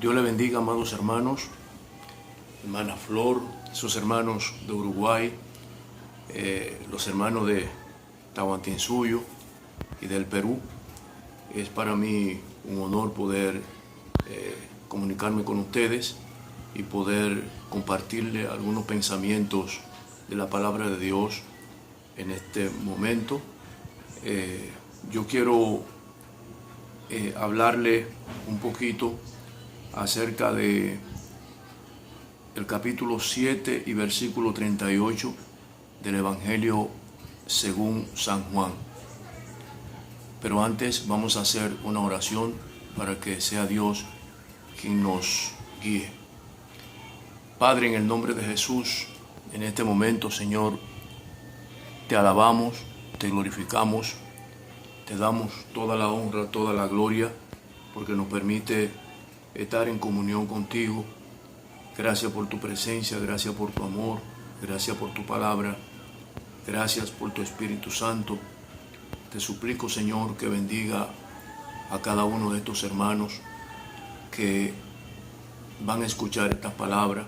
Dios le bendiga, amados hermanos, hermana Flor, sus hermanos de Uruguay, los hermanos de Tahuantinsuyo y del Perú. Es para mí un honor poder comunicarme con ustedes y poder compartirle algunos pensamientos de la palabra de Dios en este momento. Yo quiero hablarle un poquito acerca de el capítulo 7 y versículo 38 del Evangelio según San Juan. Pero antes vamos a hacer una oración para que sea Dios quien nos guíe. Padre, en el nombre de Jesús, en este momento, Señor, te alabamos, te glorificamos, te damos toda la honra, toda la gloria, porque nos permite estar en comunión contigo. Gracias por tu presencia, gracias por tu amor, gracias por tu palabra, gracias por tu Espíritu Santo. Te suplico, Señor, que bendiga a cada uno de estos hermanos que van a escuchar estas palabras,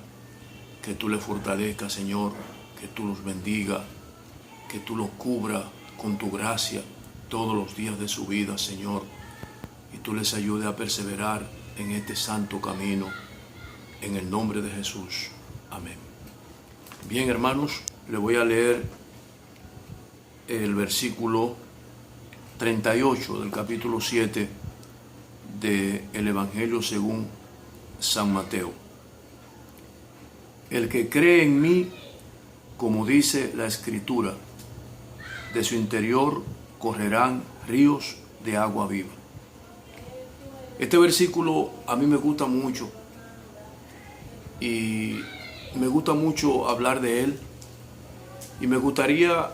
que tú les fortalezcas, Señor, que tú los bendiga, que tú los cubra con tu gracia todos los días de su vida, Señor, y tú les ayudes a perseverar en este santo camino, en el nombre de Jesús. Amén. Bien, hermanos, le voy a leer el versículo 38 del capítulo 7 del Evangelio según San Mateo. El que cree en mí, como dice la Escritura, de su interior correrán ríos de agua viva. Este versículo a mí me gusta mucho y me gusta mucho hablar de él, y me gustaría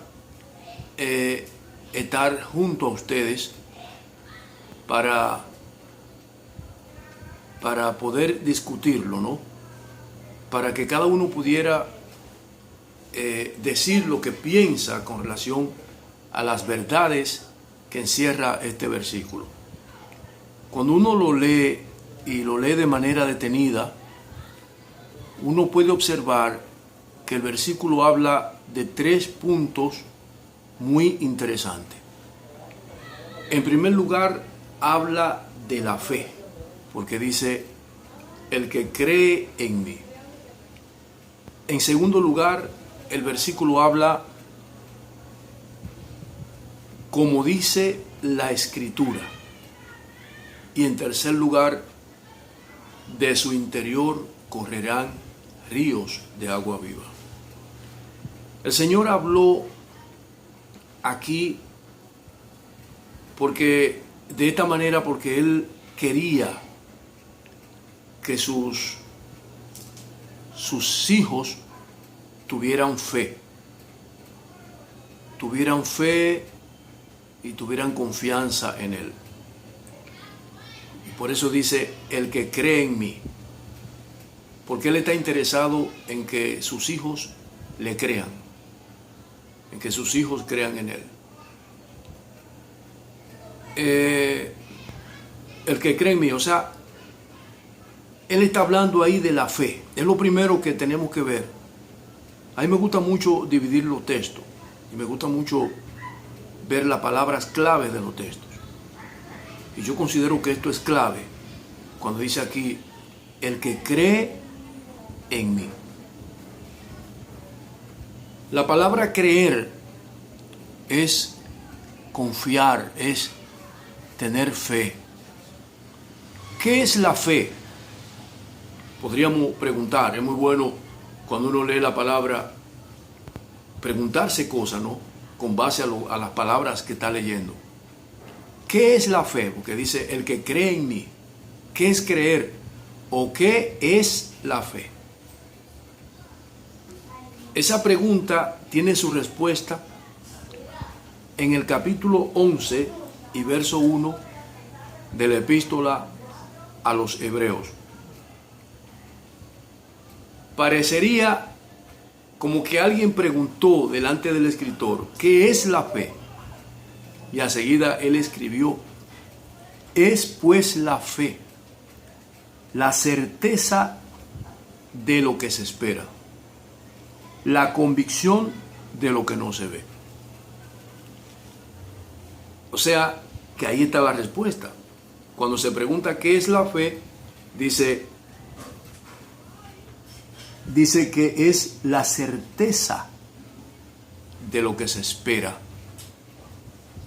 estar junto a ustedes para poder discutirlo, ¿no? Para que cada uno pudiera decir lo que piensa con relación a las verdades que encierra este versículo. Cuando uno lo lee y lo lee de manera detenida, uno puede observar que el versículo habla de 3 puntos muy interesantes. En primer lugar, habla de la fe, porque dice, el que cree en mí. En segundo lugar, el versículo habla, como dice la Escritura. Y en tercer lugar, de su interior correrán ríos de agua viva. El Señor habló aquí porque de esta manera, porque Él quería que sus hijos tuvieran fe y tuvieran confianza en Él. Y por eso dice, el que cree en mí, porque Él está interesado en que sus hijos le crean, en que sus hijos crean en Él. El que cree en mí, o sea, Él está hablando ahí de la fe. Es lo primero que tenemos que ver. A mí me gusta mucho dividir los textos y me gusta mucho ver las palabras claves de los textos. Y yo considero que esto es clave cuando dice aquí, el que cree en mí. La palabra creer es confiar, es tener fe. ¿Qué es la fe? Podríamos preguntar, es muy bueno cuando uno lee la palabra, preguntarse cosas, ¿no? Con base a las palabras que está leyendo. ¿Qué es la fe? Porque dice, el que cree en mí. ¿Qué es creer? ¿O qué es la fe? Esa pregunta tiene su respuesta en el capítulo 11 y verso 1 de la epístola a los Hebreos. Parecería como que alguien preguntó delante del escritor, ¿qué es la fe? Y enseguida él escribió, es pues la fe, la certeza de lo que se espera, la convicción de lo que no se ve. O sea, que ahí está la respuesta. Cuando se pregunta qué es la fe, dice que es la certeza de lo que se espera.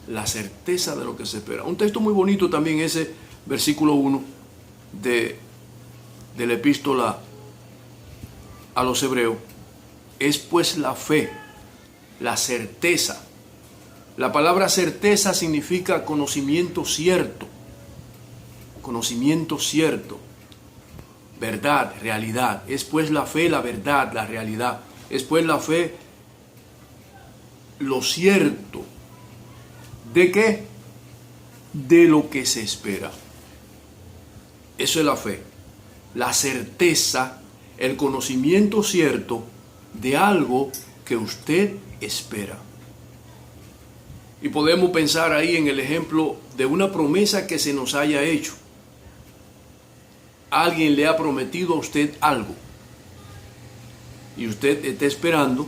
La certeza de lo que se espera. Un texto muy bonito también ese, versículo 1 de la epístola a los Hebreos. Es pues la fe, la certeza. La palabra certeza significa conocimiento cierto. Conocimiento cierto. Verdad, realidad. Es pues la fe, la verdad, la realidad. Es pues la fe, lo cierto. ¿De qué? De lo que se espera. Eso es la fe. La certeza, el conocimiento cierto de algo que usted espera. Y podemos pensar ahí en el ejemplo de una promesa que se nos haya hecho. Alguien le ha prometido a usted algo. Y usted está esperando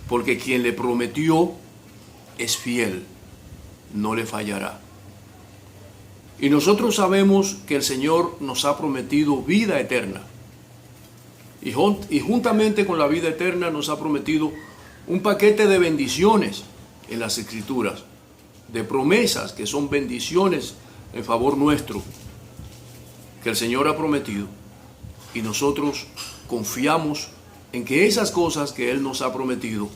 porque quien le prometió es fiel. No le fallará. Y nosotros sabemos que el Señor nos ha prometido vida eterna. Y juntamente con la vida eterna nos ha prometido un paquete de bendiciones en las Escrituras, de promesas que son bendiciones en favor nuestro, que el Señor ha prometido. Y nosotros confiamos en que esas cosas que Él nos ha prometido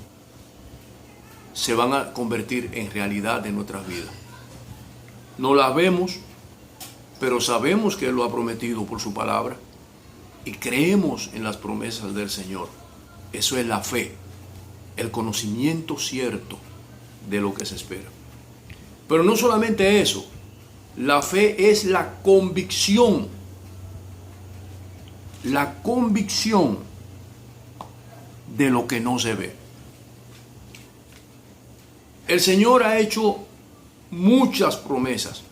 se van a convertir en realidad en nuestras vidas. No las vemos, pero sabemos que Él lo ha prometido por su palabra y creemos en las promesas del Señor. Eso es la fe, el conocimiento cierto de lo que se espera. Pero no solamente eso, la fe es la convicción de lo que no se ve. El Señor ha hecho muchas promesas.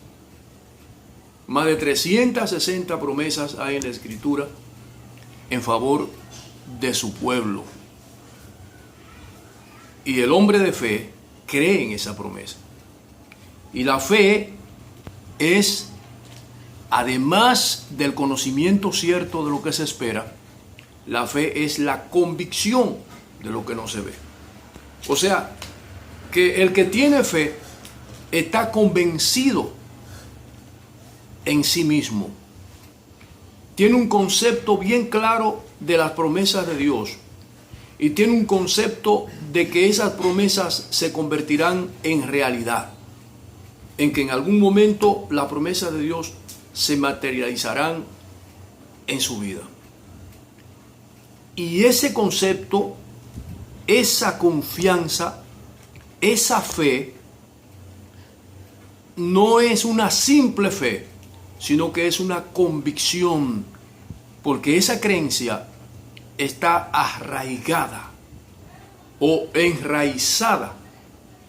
Más de 360 promesas hay en la Escritura en favor de su pueblo. Y el hombre de fe cree en esa promesa. Y la fe es, además del conocimiento cierto de lo que se espera, la fe es la convicción de lo que no se ve. O sea, que el que tiene fe está convencido en sí mismo. Tiene un concepto bien claro de las promesas de Dios. Y tiene un concepto de que esas promesas se convertirán en realidad. En que en algún momento las promesas de Dios se materializarán en su vida. Y ese concepto, esa confianza, esa fe, no es una simple fe, sino que es una convicción, porque esa creencia está arraigada o enraizada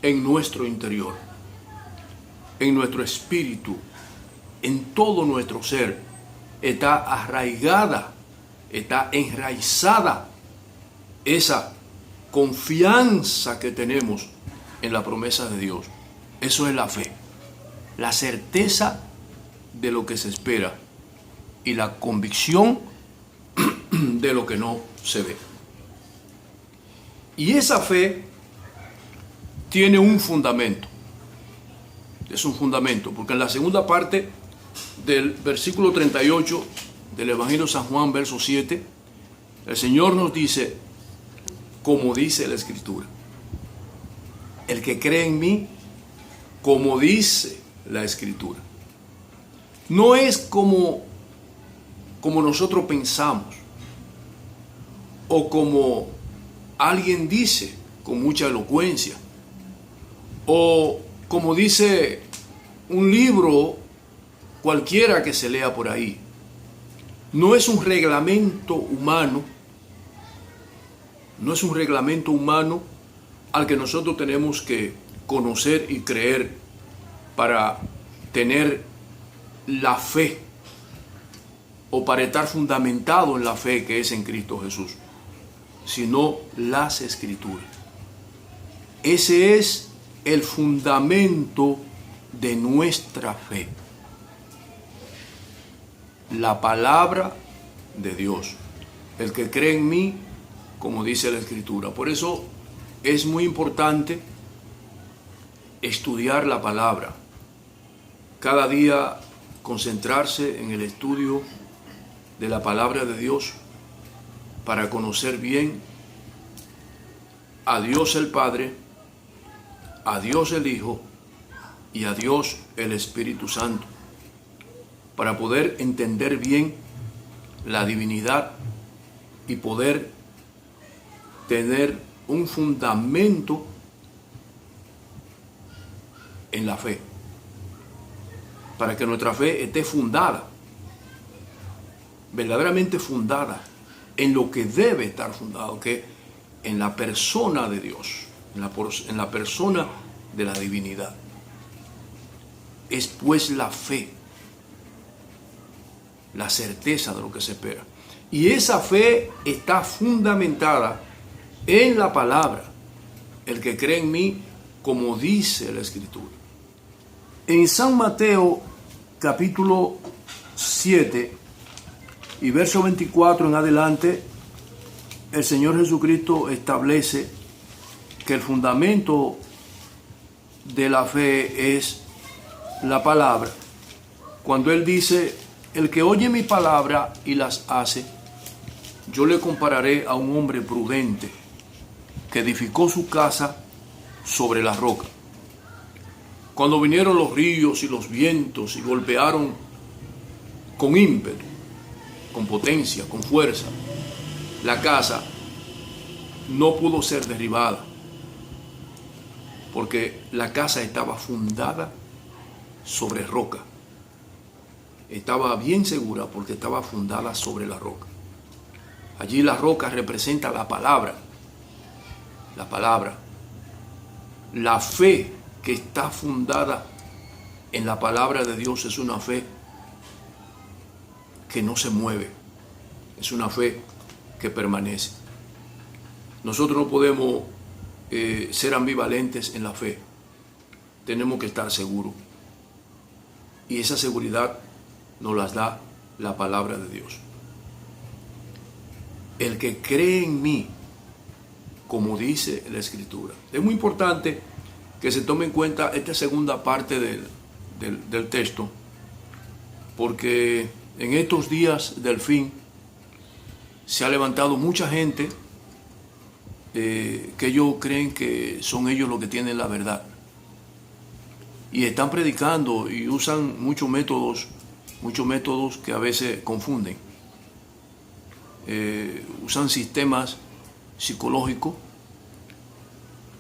en nuestro interior, en nuestro espíritu, en todo nuestro ser. Está arraigada, está enraizada esa confianza que tenemos en la promesa de Dios. Eso es la fe, la certeza de lo que se espera y la convicción de lo que no se ve. Y esa fe tiene un fundamento. Es un fundamento, porque en la segunda parte del versículo 38 del Evangelio de San Juan, verso 7, el Señor nos dice, como dice la Escritura, el que cree en mí, como dice la Escritura. No es como nosotros pensamos, o como alguien dice con mucha elocuencia, o como dice un libro cualquiera que se lea por ahí. No es un reglamento humano, no es un reglamento humano al que nosotros tenemos que conocer y creer para tener la fe o para estar fundamentado en la fe que es en Cristo Jesús, sino las Escrituras. Ese es el fundamento de nuestra fe. La palabra de Dios. El que cree en mí, como dice la Escritura. Por eso es muy importante estudiar la palabra. Cada día concentrarse en el estudio de la palabra de Dios para conocer bien a Dios el Padre, a Dios el Hijo y a Dios el Espíritu Santo, para poder entender bien la divinidad y poder tener un fundamento en la fe, para que nuestra fe esté fundada, verdaderamente fundada en lo que debe estar fundado, que en la persona de Dios, en la persona de la divinidad. Es pues la fe, la certeza de lo que se espera. Y esa fe está fundamentada en la palabra. El que cree en mí, como dice la Escritura. En San Mateo, capítulo 7, y verso 24 en adelante, el Señor Jesucristo establece que el fundamento de la fe es la palabra. Cuando Él dice, el que oye mi palabra y las hace, yo le compararé a un hombre prudente que edificó su casa sobre la roca. Cuando vinieron los ríos y los vientos y golpearon con ímpetu, con potencia, con fuerza, la casa no pudo ser derribada, porque la casa estaba fundada sobre roca. Estaba bien segura porque estaba fundada sobre la roca. Allí la roca representa la palabra. La palabra. La fe que está fundada en la palabra de Dios es una fe que no se mueve. Es una fe que permanece. Nosotros no podemos ser ambivalentes en la fe. Tenemos que estar seguros. Y esa seguridad nos las da la palabra de Dios. El que cree en mí, como dice la Escritura. Es muy importante que se tome en cuenta esta segunda parte del texto, porque en estos días del fin se ha levantado mucha gente que ellos creen que son ellos los que tienen la verdad. Y están predicando y usan muchos métodos que a veces confunden. Usan sistemas psicológicos,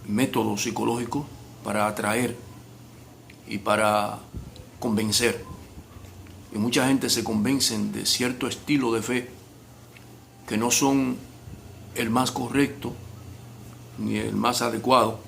métodos psicológicos para atraer y para convencer. Y mucha gente se convencen de cierto estilo de fe que no son el más correcto ni el más adecuado,